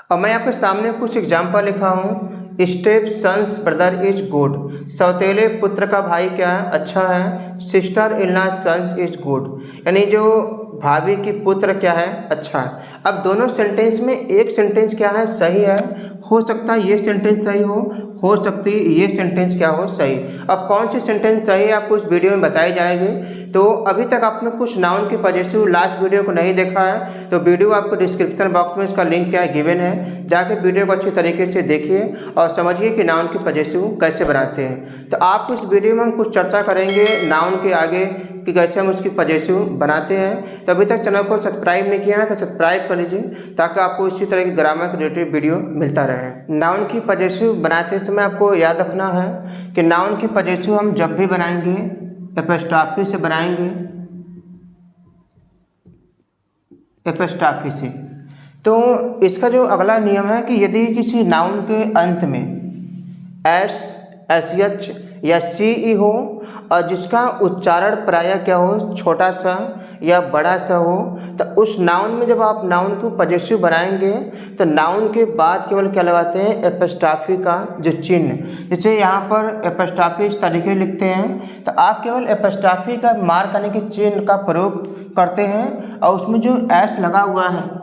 अब मैं आपके सामने कुछ एग्जाम्पल लिखा हूँ। Step sons brother is good, सौतेले पुत्र का भाई क्या है, अच्छा है। Sister in law sons is good, यानी जो भाभी की पुत्र क्या है, अच्छा है। अब दोनों सेंटेंस में एक सेंटेंस क्या है, सही है। हो सकता है ये सेंटेंस सही हो सकती है ये सेंटेंस क्या हो, सही। अब कौन सी सेंटेंस सही है आपको इस वीडियो में बताई जाएगी। तो अभी तक आपने कुछ नाउन की पॉजेसिव लास्ट वीडियो को नहीं देखा है तो वीडियो आपको डिस्क्रिप्शन बॉक्स में इसका लिंक क्या है गिवन है, जाके वीडियो को अच्छी तरीके से देखिए और समझिए कि नाउन की पॉजेसिव कैसे बनाते हैं। तो आप इस वीडियो में हम कुछ चर्चा करेंगे नाउन के आगे कि कैसे हम उसकी पॉजेसिव बनाते हैं। तो अभी तक चैनल को सब्सक्राइब नहीं किया है तो सब्सक्राइब कर लीजिए ताकि आपको इसी तरह की ग्रामर के रिलेटेड वीडियो मिलता रहे। नाउन की पॉजेसिव बनाते समय आपको याद रखना है कि नाउन की पॉजेसिव हम जब भी बनाएंगे एपोस्ट्रॉफी से बनाएंगे, एपोस्ट्रॉफी से। तो इसका जो अगला नियम है कि यदि किसी नाउन के अंत में एस, एस एच या सी ई हो और जिसका उच्चारण प्रायः क्या हो, छोटा सा या बड़ा सा हो, तो उस नाउन में जब आप नाउन को पॉजेसिव बनाएंगे तो नाउन के बाद केवल क्या लगाते हैं, एपोस्ट्रॉफी का जो चिन्ह। जैसे यहाँ पर एपोस्ट्रॉफी इस तरीके लिखते हैं तो आप केवल एपोस्ट्रॉफी का मार्क करने के चिन्ह का प्रयोग करते हैं और उसमें जो एस लगा हुआ है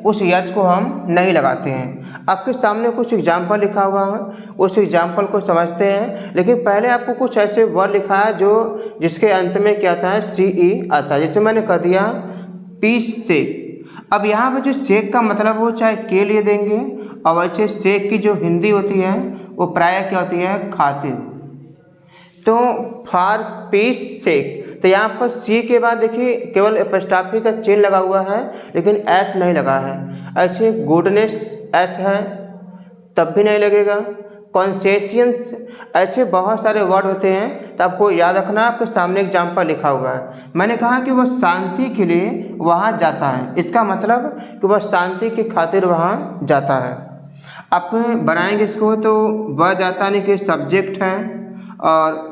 उस एच को हम नहीं लगाते हैं। आपके सामने कुछ एग्जाम्पल लिखा हुआ है, उस एग्जाम्पल को समझते हैं। लेकिन पहले आपको कुछ ऐसे वर्ड लिखा है जो जिसके अंत में क्या आता है, सी ई आता है। जैसे मैंने कह दिया पीस सेक। अब यहाँ पे जो सेक का मतलब हो चाहे के लिए देंगे और वैसे सेक की जो हिंदी होती है वो प्रायः क्या होती है, खातिर। तो फॉर पीस सेक, तो यहाँ पर सी के बाद देखिए केवल एपोस्ट्रॉफी का चिन्ह लगा हुआ है लेकिन एस नहीं लगा है। ऐसे गुडनेस एस है तब भी नहीं लगेगा। कॉन्सेशियंस, ऐसे बहुत सारे वर्ड होते हैं तो आपको याद रखना। आपके सामने एग्जाम्पल लिखा हुआ है। मैंने कहा कि वह शांति के लिए वहाँ जाता है, इसका मतलब कि वह शांति की खातिर वहाँ जाता है। आप बनाएंगे इसको तो वह जाता नहीं कि सब्जेक्ट है और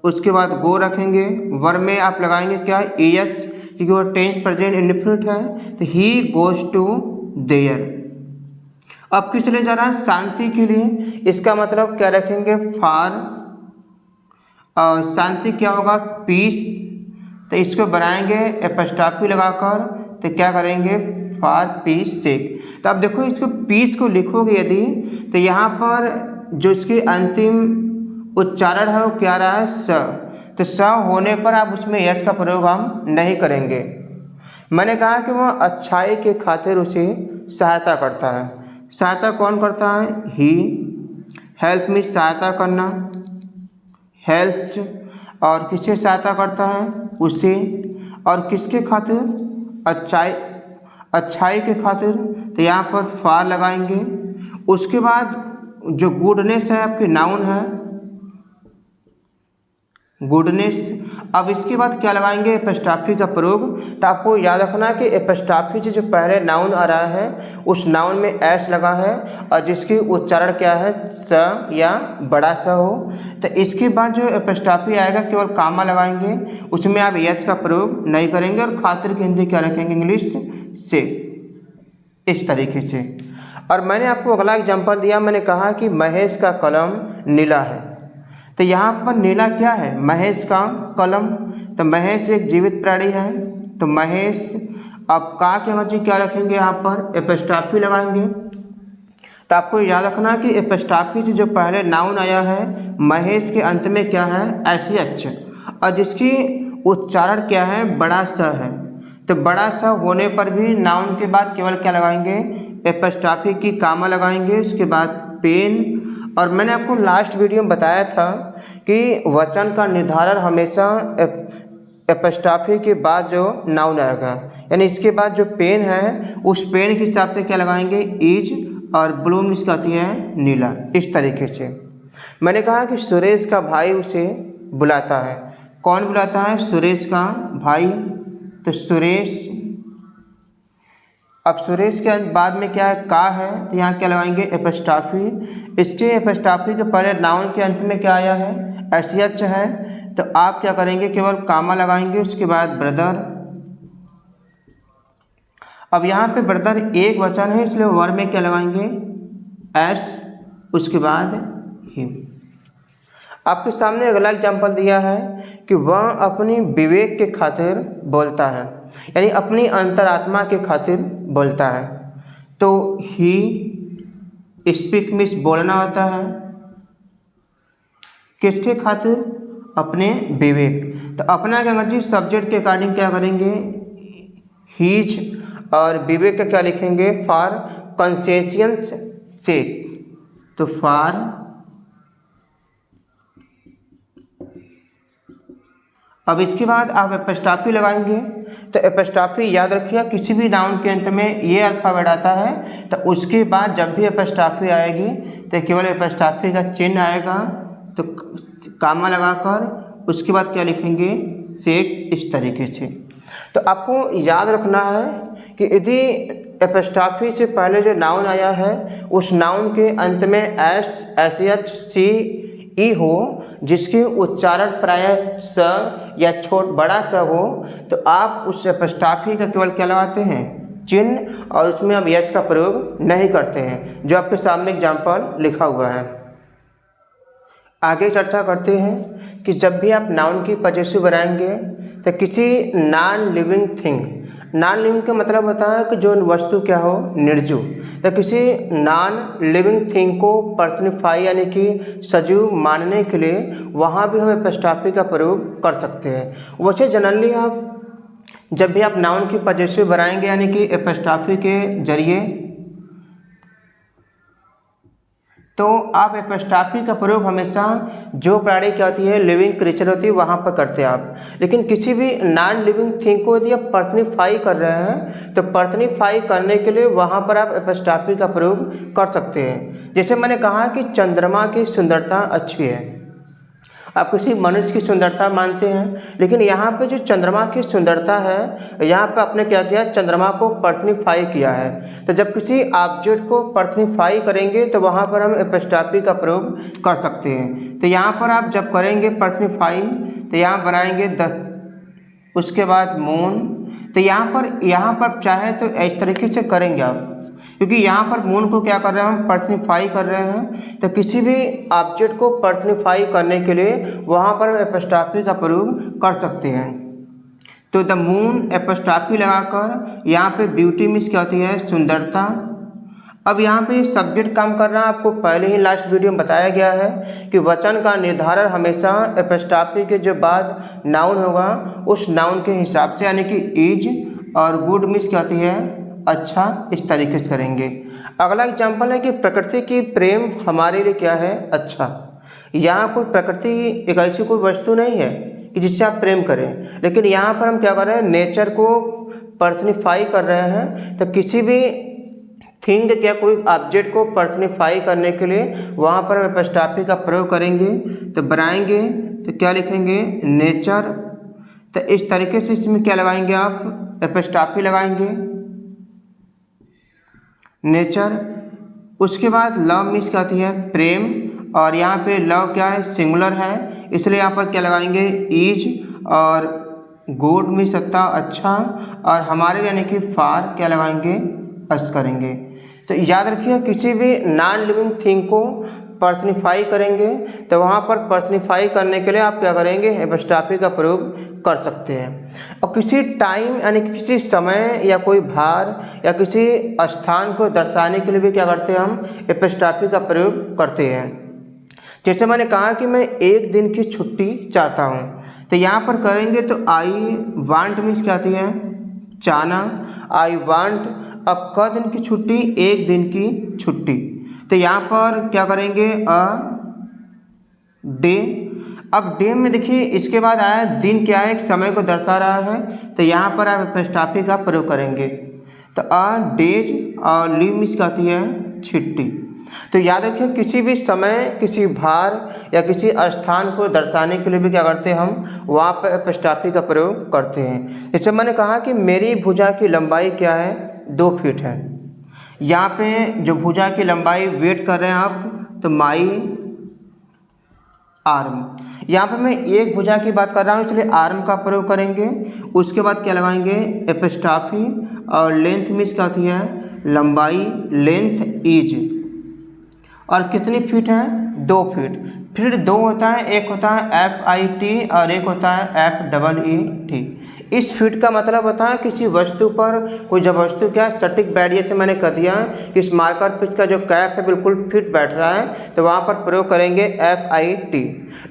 उसके बाद गो रखेंगे। वर्ब में आप लगाएंगे क्या, एस, क्योंकि वो टेंस प्रेजेंट इंडेफिनिट है तो ही गोज टू देयर। अब किस लिए जा रहा है, शांति के लिए, इसका मतलब क्या रखेंगे, फॉर। और शांति क्या होगा, पीस, तो इसको बनाएंगे एपोस्ट्रॉफी लगाकर तो क्या करेंगे, फॉर पीस सेक। तो अब देखो इसको पीस को लिखोगे यदि तो यहाँ पर जो इसके अंतिम उच्चारण है वो क्या रहा है, स। तो स होने पर आप उसमें यस का प्रयोग हम नहीं करेंगे। मैंने कहा कि वह अच्छाई के खातिर उसे सहायता करता है। सहायता कौन करता है, ही। हेल्प में सहायता करना, हेल्प्स। और किससे सहायता करता है, उसे। और किसके खातिर, अच्छाई के खातिर, तो यहाँ पर फॉर लगाएंगे। उसके बाद जो गुडनेस है आपकी नाउन है, गुडनेस। अब इसके बाद क्या लगाएंगे, एपोस्ट्रॉफी का प्रयोग। तो आपको याद रखना कि एपोस्ट्रॉफी से जो पहले नाउन आ रहा है उस नाउन में एस लगा है और जिसकी उच्चारण क्या है, स या बड़ा सा हो। तो इसके बाद जो एपोस्ट्रॉफी आएगा केवल कामा लगाएंगे, उसमें आप एस का प्रयोग नहीं करेंगे और खातिर की हिंदी क्या रखेंगे, इंग्लिश से, इस तरीके से। और मैंने आपको अगला एग्जाम्पल दिया, मैंने कहा कि महेश का कलम नीला है। तो यहाँ पर नीला क्या है, महेश का कलम। तो महेश एक जीवित प्राणी है तो महेश। अब का के वजह क्या रखेंगे, यहाँ पर एपोस्ट्रॉफी लगाएंगे। तो आपको याद रखना कि एपोस्ट्रॉफी से जो पहले नाउन आया है महेश के अंत में क्या है, ऐसी अच्छा, और जिसकी उच्चारण क्या है, बड़ा सा है। तो बड़ा सा होने पर भी नाउन के बाद केवल क्या लगाएंगे, एपोस्ट्रॉफी की कामा लगाएंगे। उसके बाद पेन। और मैंने आपको लास्ट वीडियो में बताया था कि वचन का निर्धारण हमेशा एपोस्ट्रॉफी के बाद जो नाउन आएगा, यानी इसके बाद जो पेन है उस पेन के हिसाब से क्या लगाएंगे, इज। और ब्लूम इसका आती है नीला, इस तरीके से। मैंने कहा कि सुरेश का भाई उसे बुलाता है। कौन बुलाता है, सुरेश का भाई। तो सुरेश। अब सुरेश के बाद में क्या है, का है, तो यहाँ क्या लगाएंगे, एपोस्ट्रॉफी। इसके एपोस्ट्रॉफी के पहले नाउन के अंत में क्या आया है, एच है। तो आप क्या करेंगे, केवल कामा लगाएंगे। उसके बाद ब्रदर। अब यहाँ पे ब्रदर एक वचन है, इसलिए वर्ब में क्या लगाएंगे, एस, उसके बाद हिम। आपके सामने अगला एग्जाम्पल दिया है कि वह अपनी विवेक के खातिर बोलता है, यानी अपनी अंतरात्मा के खातिर बोलता है। तो ही स्पीक मीन्स बोलना होता है, किसके खातिर, अपने विवेक। तो अपना के अंग्रेजी सब्जेक्ट के अकॉर्डिंग क्या करेंगे, हीज, और विवेक का क्या लिखेंगे, फॉर कॉन्शियस सेक। तो फॉर अब इसके बाद आप एपस्ट्रॉफी लगाएंगे। तो एपस्ट्रॉफी याद रखिए, किसी भी नाउन के अंत में ये अल्फाबेट आता है तो उसके बाद जब भी एपस्ट्रॉफी आएगी तो केवल एपस्ट्रॉफी का चिन्ह आएगा, तो कामा लगाकर उसके बाद क्या लिखेंगे, सेक, इस तरीके से। तो आपको याद रखना है कि यदि एपस्ट्रॉफी से पहले जो नाउन आया है उस नाउन के अंत में एस, एस एच, सी, ई हो, जिसके उच्चारण प्रायः स या छोट बड़ा स हो, तो आप उस एपस्ट्रॉफी का केवल क्या लगाते हैं, चिन्ह, और उसमें अब यस का प्रयोग नहीं करते हैं, जो आपके सामने एग्जाम्पल लिखा हुआ है। आगे चर्चा करते हैं कि जब भी आप नाउन की पजेसिव बनाएंगे तो किसी non living thing, non living का मतलब होता है कि जो वस्तु क्या हो, निर्जीव। तो किसी नॉन लिविंग थिंग को पर्सनिफाई यानी कि सजीव मानने के लिए वहाँ भी हम एपस्ट्रॉफी का प्रयोग कर सकते हैं। वैसे जनरली आप जब भी आप नाउन की पजेसिव बनाएंगे यानी कि एपस्ट्रॉफी के जरिए, तो आप एपस्ट्रॉफी का प्रयोग हमेशा जो प्राणी क्या होती है, लिविंग क्रिएचर होती है, वहाँ पर करते हैं आप। लेकिन किसी भी नॉन लिविंग थिंग को यदि आप पर्सनिफाई कर रहे हैं तो पर्सनिफाई करने के लिए वहाँ पर आप एपस्ट्रॉफी का प्रयोग कर सकते हैं। जैसे मैंने कहा कि चंद्रमा की सुंदरता अच्छी है, आप किसी मनुष्य की सुंदरता मानते हैं, लेकिन यहाँ पे जो चंद्रमा की सुंदरता है, यहाँ पे आपने क्या किया, चंद्रमा को पर्सनिफाई किया है। तो जब किसी ऑब्जेक्ट को पर्सनिफाई करेंगे तो वहाँ पर हम एपस्ट्रॉफी का प्रयोग कर सकते हैं। तो यहाँ पर आप जब करेंगे पर्सनिफाई तो यहाँ बनाएंगे द, उसके बाद मून। तो यहाँ पर चाहे तो इस तरीके से करेंगे आप, क्योंकि यहाँ पर मून को क्या कर रहे हैं, हम पर्सनिफाई कर रहे हैं। तो किसी भी ऑब्जेक्ट को पर्सनिफाई करने के लिए वहाँ पर हम एपस्ट्रॉफी का प्रयोग कर सकते हैं। तो द मून एपस्ट्रॉफी लगाकर यहाँ पे ब्यूटी मीन्स क्या होती है, सुंदरता। अब यहाँ पे सब्जेक्ट काम कर रहा है, आपको पहले ही लास्ट वीडियो में बताया गया है कि वचन का निर्धारण हमेशा एपस्ट्रॉफी के जो बाद नाउन होगा उस नाउन के हिसाब से, यानी कि इज, और गुड मीन्स क्या होती है, अच्छा, इस तरीके से करेंगे। अगला एग्जाम्पल है कि प्रकृति की प्रेम हमारे लिए क्या है, अच्छा। यहाँ कोई प्रकृति एक ऐसी कोई वस्तु नहीं है कि जिससे आप प्रेम करें, लेकिन यहाँ पर हम क्या कर रहे हैं, नेचर को पर्सनिफाई कर रहे हैं। तो किसी भी थिंग या कोई ऑब्जेक्ट को पर्सनिफाई करने के लिए वहाँ पर हम एपस्ट्रॉफी का प्रयोग करेंगे। तो बनाएंगे तो क्या लिखेंगे, नेचर। तो इस तरीके से इसमें क्या लगाएंगे, आप एपस्ट्रॉफी लगाएंगे, नेचर। उसके बाद लव मीन्स क्या आती है, प्रेम, और यहाँ पे लव क्या है, सिंगुलर है, इसलिए यहाँ पर क्या लगाएंगे, इज, और गुड मीन्स अच्छा, और हमारे यानी कि फार क्या लगाएंगे, अस करेंगे। तो याद रखिए, किसी भी नॉन लिविंग थिंग को पर्सनिफाई करेंगे तो वहाँ पर पर्सनिफाई करने के लिए आप क्या करेंगे, एपस्ट्रॉफी का प्रयोग कर सकते हैं। और किसी टाइम यानी किसी समय या कोई भार या किसी स्थान को दर्शाने के लिए भी क्या करते हैं, हम एपस्ट्रॉफी का प्रयोग करते हैं। जैसे मैंने कहा कि मैं एक दिन की छुट्टी चाहता हूँ, तो यहाँ पर करेंगे तो आई वांट मीन्स क्या आती है, चाहना, आई वांट। अब क दिन की छुट्टी, एक दिन की छुट्टी, तो यहाँ पर क्या करेंगे, अ डे। अब डे में देखिए इसके बाद आया दिन, क्या है, एक समय को दर्शा रहा है, तो यहाँ पर आप एपस्ट्रॉफी का प्रयोग करेंगे। तो अ डेज, और लीव मीन्स क्या आती है, छुट्टी। तो याद रखिए, किसी भी समय, किसी भार या किसी स्थान को दर्शाने के लिए भी क्या करते हैं, हम वहाँ पर एपस्ट्रॉफी का प्रयोग करते हैं। जैसे मैंने कहा कि मेरी भुजा की लंबाई क्या है, 2 फीट है। यहाँ पे जो भुजा की लंबाई वेट कर रहे हैं आप, तो माई आर्म। यहाँ पे मैं एक भुजा की बात कर रहा हूँ, इसलिए आर्म का प्रयोग करेंगे। उसके बाद क्या लगाएंगे, एपस्ट्रॉफी, और लेंथ मीन्स क्या होती है लंबाई, लेंथ इज। और कितनी फीट है 2 फीट। फिर 2 होता है, एक होता है FIT और एक होता है FEET। इस फीट का मतलब होता है किसी वस्तु पर कोई जब वस्तु क्या सटीक बैठिए से मैंने कह दिया कि इस मार्कर पिच का जो कैप है बिल्कुल फिट बैठ रहा है तो वहाँ पर प्रयोग करेंगे FIT।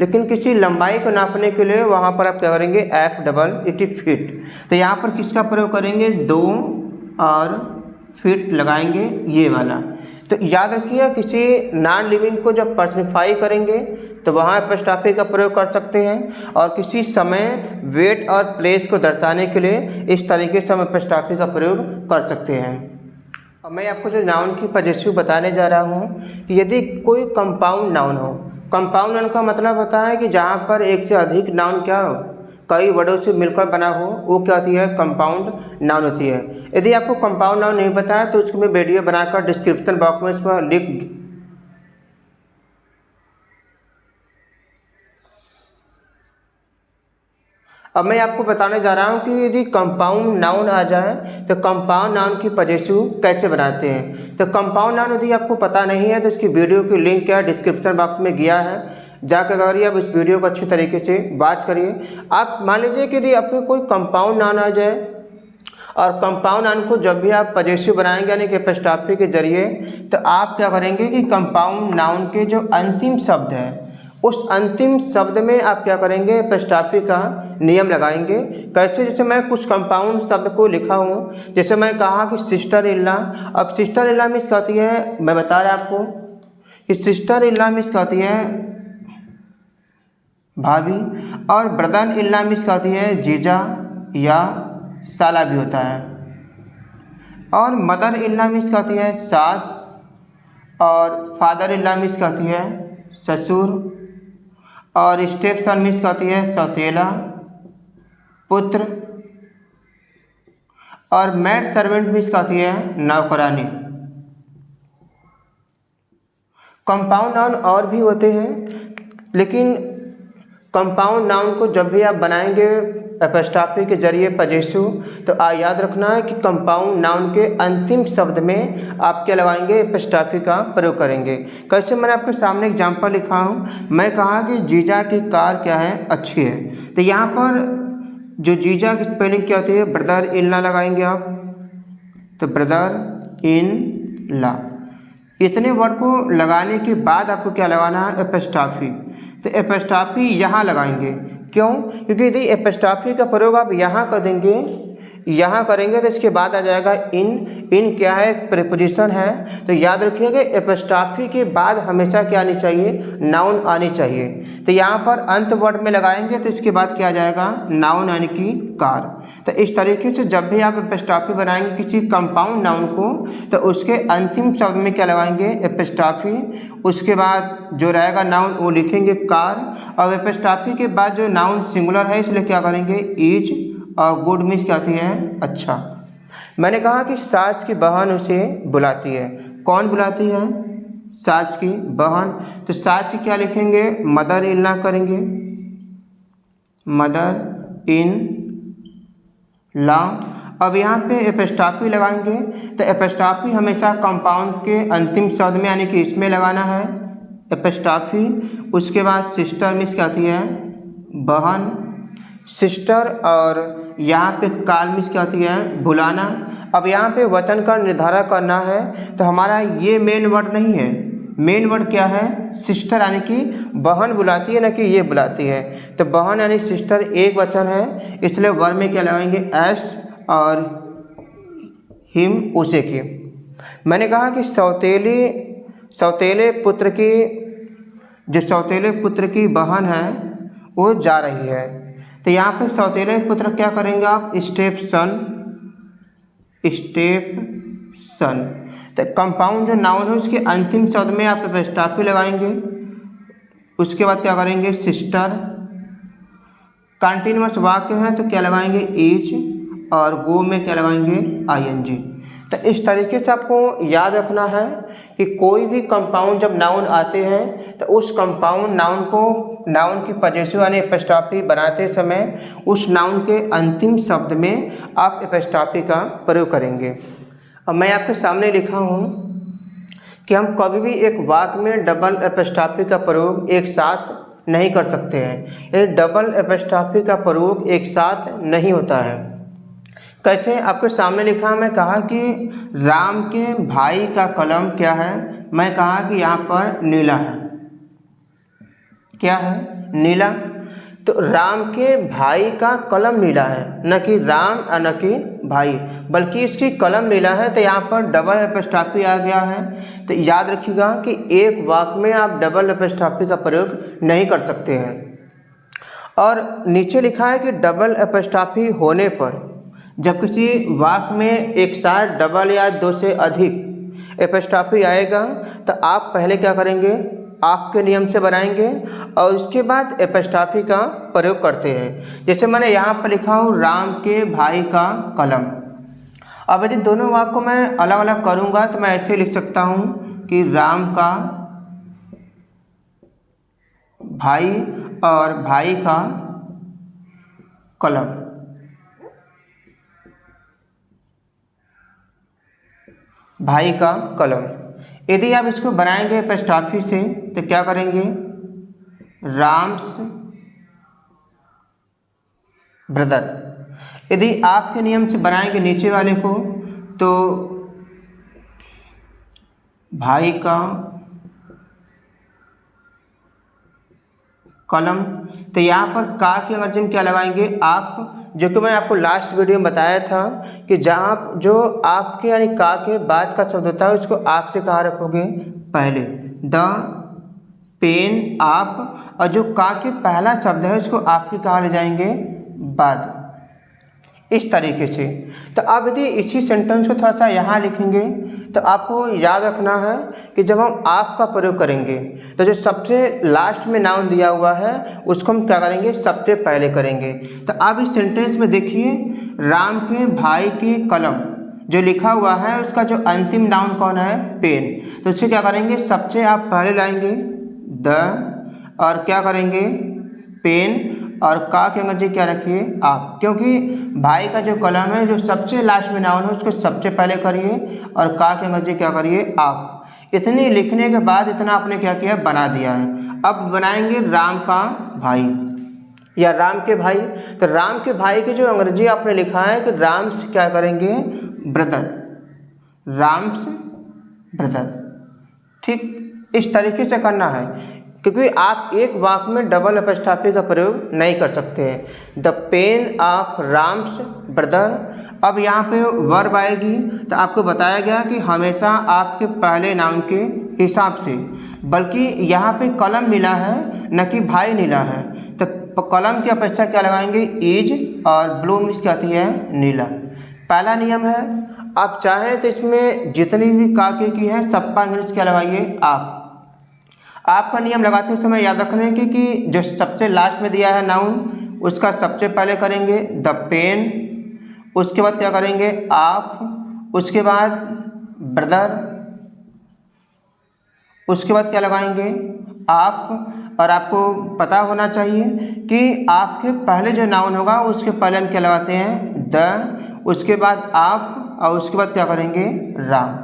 लेकिन किसी लंबाई को नापने के लिए वहाँ पर आप क्या करेंगे FEET फीट। तो यहाँ पर किसका प्रयोग करेंगे 2 और फीट लगाएंगे ये वाला। तो याद रखिए किसी नॉन लिविंग को जब पर्सनिफाई करेंगे तो वहाँ एपस्ट्रॉफी का प्रयोग कर सकते हैं और किसी समय वेट और प्लेस को दर्शाने के लिए इस तरीके से हम एपस्ट्रॉफी का प्रयोग कर सकते हैं। अब मैं आपको जो नाउन की पॉजेसिव बताने जा रहा हूँ कि यदि कोई कंपाउंड नाउन हो, कंपाउंड नाउन का मतलब होता है कि जहाँ पर एक से अधिक नाउन क्या हो कई वर्डों से मिलकर बना हो वो क्या होती है कंपाउंड नाउन होती है। यदि आपको कंपाउंड नाउन नहीं पता है तो उसकी मैं वीडियो बनाकर डिस्क्रिप्शन बॉक्स में इस पर लिख अब मैं आपको बताने जा रहा हूँ कि यदि कंपाउंड नाउन आ जाए तो कंपाउंड नाउन की पॉजेसिव कैसे बनाते हैं। तो कंपाउंड नाउन यदि आपको पता नहीं है तो इसकी वीडियो की लिंक क्या डिस्क्रिप्शन बॉक्स में गया है, जाकर करिए आप इस वीडियो को अच्छी तरीके से बात करिए। आप मान लीजिए कि यदि आपको कोई कंपाउंड नाउन आ जाए और कंपाउंड नाउन को जब भी आप पॉजेसिव बनाएंगे यानी कि एपस्ट्रॉफी के जरिए तो आप क्या करेंगे कि कंपाउंड नाउन के जो अंतिम शब्द है उस अंतिम शब्द में आप क्या करेंगे एपस्ट्रॉफी का नियम लगाएंगे। कैसे, जैसे मैं कुछ कंपाउंड शब्द को लिखा हूँ, जैसे मैं कहा कि सिस्टर इन लॉ। अब सिस्टर इन लॉ मीन्स क्या होती है मैं बता रहा आपको कि सिस्टर इन लॉ मीन्स क्या होती है भाभी, और ब्रदर इन लॉ मीन्स क्या होती है जीजा या साला भी होता है, और मदर इन लॉ मीन्स क्या होती है सास, और फादर इन लॉ मीन्स क्या होती है ससुर, और स्टेप सन मीन्स क्या होती है सौतेला पुत्र, और मैड सर्वेंट मीन्स क्या होती है नौकरानी। कंपाउंड नाउन और भी होते हैं लेकिन कंपाउंड नाउन को जब भी आप बनाएंगे एपस्ट्रॉफी के जरिए पॉजेसिव तो याद रखना है कि कंपाउंड नाउन के अंतिम शब्द में आप क्या लगाएंगे एपस्ट्रॉफी का प्रयोग करेंगे। कैसे, मैंने आपके सामने एग्जांपल लिखा हूँ, मैं कहा कि जीजा की कार क्या है अच्छी है। तो यहाँ पर जो जीजा की स्पेलिंग क्या होती है ब्रदर इन लॉ लगाएंगे आप, तो ब्रदर इन लॉ। इतने वर्ड को लगाने के बाद आपको क्या लगाना है एपस्ट्रॉफी। तो एपस्ट्रॉफी यहाँ लगाएंगे, क्यों? क्योंकि यदि एपस्ट्रॉफी का प्रयोग आप यहाँ कर देंगे, यहाँ करेंगे तो इसके बाद आ जाएगा इन क्या है प्रीपोजिशन है। तो याद रखिएगा एपस्ट्रॉफी के बाद हमेशा क्या आनी चाहिए नाउन आनी चाहिए। तो यहाँ पर अंत वर्ड में लगाएंगे तो इसके बाद क्या आ जाएगा नाउन यानी कि कार। तो इस तरीके से जब भी आप एपस्ट्रॉफी बनाएंगे किसी कंपाउंड नाउन को तो उसके अंतिम शब्द में क्या लगाएंगे एपस्ट्रॉफी, उसके बाद जो रहेगा नाउन वो लिखेंगे कार, और एपस्ट्रॉफी के बाद जो नाउन सिंगुलर है इसलिए क्या करेंगे इज, और गुड मीन्स क्या होती है अच्छा। मैंने कहा कि सास की बहन उसे बुलाती है। कौन बुलाती है? सास की बहन। तो सास की क्या लिखेंगे मदर इन लॉ करेंगे, मदर इन लॉ। अब यहाँ पे एपस्ट्रॉफी लगाएंगे तो एपस्ट्रॉफी हमेशा कंपाउंड के अंतिम शब्द में यानी कि इसमें लगाना है एपस्ट्रॉफी। उसके बाद सिस्टर मीन्स क्या होती है बहन, सिस्टर, और यहाँ पे काल मीन्स क्या होती है बुलाना। अब यहाँ पे वचन का निर्धारण करना है तो हमारा ये मेन वर्ड नहीं है, मेन वर्ड क्या है सिस्टर यानी कि बहन बुलाती है ना कि ये बुलाती है। तो बहन यानी सिस्टर एक वचन है इसलिए वर्ड में क्या लगाएंगे एस, और हिम उसे की। मैंने कहा कि सौतेले पुत्र की जो सौतेले पुत्र की बहन है वो जा रही है। तो यहाँ पे सौतेले पुत्र क्या करेंगे आप स्टेप सन। तो कंपाउंड जो नाउन है उसके अंतिम शब्द में आप एपस्ट्रॉफी लगाएंगे। उसके बाद क्या करेंगे सिस्टर। कंटिन्यूअस वाक्य है तो क्या लगाएंगे इज, और गो में क्या लगाएंगे ING। तो इस तरीके से आपको याद रखना है कि कोई भी कंपाउंड जब नाउन आते हैं तो उस कंपाउंड नाउन की पजेसिव यानी एपस्ट्रॉफी बनाते समय उस नाउन के अंतिम शब्द में आप एपस्ट्रॉफी का प्रयोग करेंगे। अब मैं आपके सामने लिखा हूँ कि हम कभी भी एक वाक्य में डबल एपस्ट्रॉफी का प्रयोग एक साथ नहीं कर सकते हैं। ये डबल एपस्ट्रॉफी का प्रयोग एक साथ नहीं होता है। कैसे? आपके सामने लिखा, मैं कहा कि राम के भाई का कलम क्या है, मैं कहा कि यहाँ पर नीला है। क्या है? नीला। तो राम के भाई का कलम नीला है, न कि राम और न कि भाई, बल्कि इसकी कलम नीला है। तो यहाँ पर डबल एपस्ट्रॉफी आ गया है। तो याद रखिएगा कि एक वाक्य में आप डबल एपस्ट्रॉफी का प्रयोग नहीं कर सकते हैं। और नीचे लिखा है कि डबल एपस्ट्रॉफी होने पर जब किसी वाक्य में एक साथ डबल या दो से अधिक एपस्ट्रॉफी आएगा तो आप पहले क्या करेंगे, आपके नियम से बनाएंगे और उसके बाद एपस्ट्रॉफी का प्रयोग करते हैं। जैसे मैंने यहाँ पर लिखा हूँ राम के भाई का कलम। अब यदि दोनों वाक्य को मैं अलग अलग करूँगा तो मैं ऐसे लिख सकता हूँ कि राम का भाई और भाई का कलम। भाई का कलम। यदि आप इसको बनाएंगे एपस्ट्रॉफी से तो क्या करेंगे, राम्स ब्रदर। यदि आपके नियम से बनाएंगे नीचे वाले को तो भाई का कलम। तो यहाँ पर का के अंग्रेजी में क्या लगाएंगे आप, जो कि मैं आपको लास्ट वीडियो में बताया था कि जहाँ जो आपके यानी का के बाद का शब्द होता है उसको आप से कहाँ रखोगे, पहले। द पेन आप, और जो का के पहला शब्द है उसको आपकी कहाँ ले जाएंगे, बाद। इस तरीके से। तो अब यदि इसी सेंटेंस को थोड़ा सा यहाँ लिखेंगे तो आपको याद रखना है कि जब हम आप का प्रयोग करेंगे तो जो सबसे लास्ट में नाउन दिया हुआ है उसको हम क्या करेंगे, सबसे पहले करेंगे। तो अब इस सेंटेंस में देखिए, राम के भाई के कलम जो लिखा हुआ है उसका जो अंतिम नाउन कौन है, पेन। तो उससे क्या करेंगे, सबसे आप पहले लाएंगे द, और क्या करेंगे, पेन, और का के अंग्रेजी क्या रखिए, आप। क्योंकि भाई का जो कलम है जो सबसे लास्ट में नाउन है उसको सबसे पहले करिए और का के अंग्रेजी क्या करिए, आप। इतनी लिखने के बाद इतना आपने क्या किया, बना दिया है। अब बनाएंगे राम का भाई या राम के भाई। तो राम के भाई के जो अंग्रेजी आपने लिखा है कि राम से क्या करेंगे, ब्रदर, राम से ब्रदर। ठीक इस तरीके से करना है, क्योंकि आप एक वाक्य में डबल एपस्ट्रॉफी का प्रयोग नहीं कर सकते हैं। The pain of Ram's brother. अब यहाँ पे वर्ब आएगी तो आपको बताया गया कि हमेशा आपके पहले नाउन के हिसाब से, बल्कि यहाँ पे कलम मिला है न कि भाई नीला है। तो कलम की अपेक्षा क्या लगाएंगे, इज, और ब्लू मीन्स क्या आती है, नीला। पहला नियम है, आप चाहें तो इसमें जितनी भी काके की है सबका इंग्लिश क्या लगाइए, आप। आपका नियम लगाते समय याद रखने की कि जो सबसे लास्ट में दिया है नाउन उसका सबसे पहले करेंगे द पेन, उसके बाद क्या करेंगे, आप, उसके बाद ब्रदर, उसके बाद क्या लगाएंगे, आप। और आपको पता होना चाहिए कि आपके पहले जो नाउन होगा उसके पहले हम क्या लगाते हैं, द, उसके बाद आप, और उसके बाद क्या करेंगे, राम।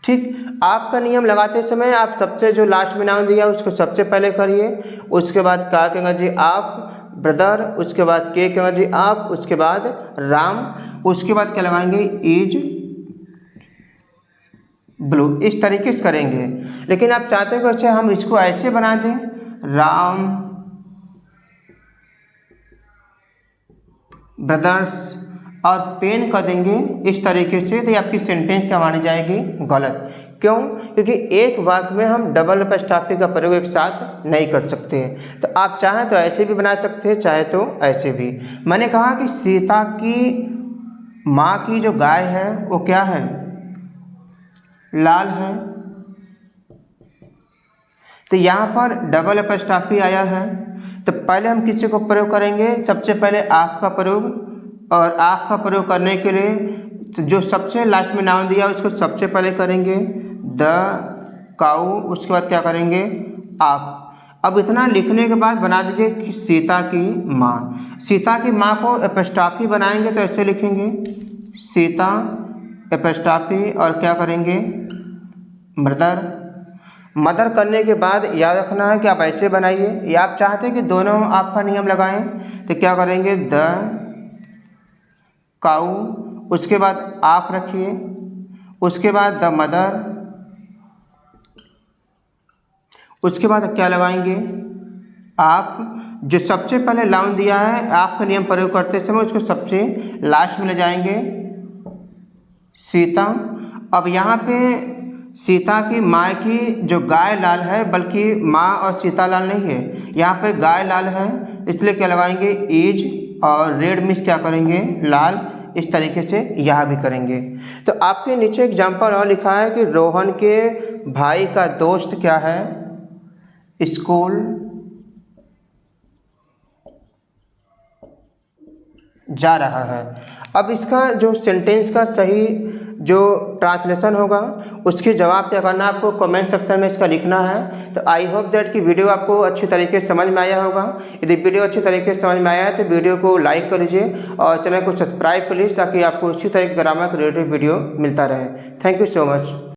ठीक, आपका नियम लगाते समय आप सबसे जो लास्ट में नाउन दिया उसको सबसे पहले करिए, उसके बाद का के अंग्रेजी आप, ब्रदर, उसके बाद के अंग्रेजी आप, उसके बाद राम, उसके बाद क्या लगाएंगे, इज, ब्लू। इस तरीके से करेंगे। लेकिन आप चाहते हो कि अच्छा हम इसको ऐसे बना दें, राम ब्रदर्स और पेन कर देंगे इस तरीके से, तो आपकी सेंटेंस क्या मानी जाएगी, गलत। क्यों? क्योंकि एक वाक्य में हम डबल एपस्ट्रॉफी का प्रयोग एक साथ नहीं कर सकते हैं। तो आप चाहें तो ऐसे भी बना सकते हैं, चाहे तो ऐसे भी। मैंने कहा कि सीता की माँ की जो गाय है वो क्या है, लाल है। तो यहाँ पर डबल एपस्ट्रॉफी आया है तो पहले हम किसी को प्रयोग करेंगे, सबसे पहले आप का प्रयोग। और आप का प्रयोग करने के लिए जो सबसे लास्ट में नाउन दिया उसको सबसे पहले करेंगे द काऊ, उसके बाद क्या करेंगे आप। अब इतना लिखने के बाद बना दीजिए कि सीता की माँ। सीता की माँ को एपस्ट्रॉफी बनाएंगे तो ऐसे लिखेंगे सीता एपस्ट्रॉफी और क्या करेंगे मदर। मदर करने के बाद याद रखना है कि आप ऐसे बनाइए, या आप चाहते हैं कि दोनों आपका नियम लगाएं तो क्या करेंगे द काऊ, उसके बाद आप रखिए, उसके बाद द मदर, उसके बाद क्या लगाएंगे आप। जो सबसे पहले नाउन दिया है आपका नियम प्रयोग करते समय उसको सबसे लास्ट में ले जाएंगे सीता। अब यहाँ पे सीता की माँ की जो गाय लाल है, बल्कि माँ और सीता लाल नहीं है, यहाँ पे गाय लाल है, इसलिए क्या लगाएंगे इज, और रेड मिस क्या करेंगे लाल। इस तरीके से यहाँ भी करेंगे। तो आपके नीचे एग्जाम्पल और लिखा है कि रोहन के भाई का दोस्त क्या है स्कूल जा रहा है। अब इसका जो सेंटेंस का सही जो ट्रांसलेशन होगा उसके जवाब क्या करना आपको कमेंट सेक्शन में इसका लिखना है। तो आई होप दैट कि वीडियो आपको अच्छी तरीके से समझ में आया होगा। यदि वीडियो अच्छी तरीके से समझ में आया है तो वीडियो को लाइक कर लीजिए और चैनल को सब्सक्राइब कर लीजिए ताकि आपको इसी तरह ग्रामर रिलेटेड वीडियो मिलता रहे। Thank you so much.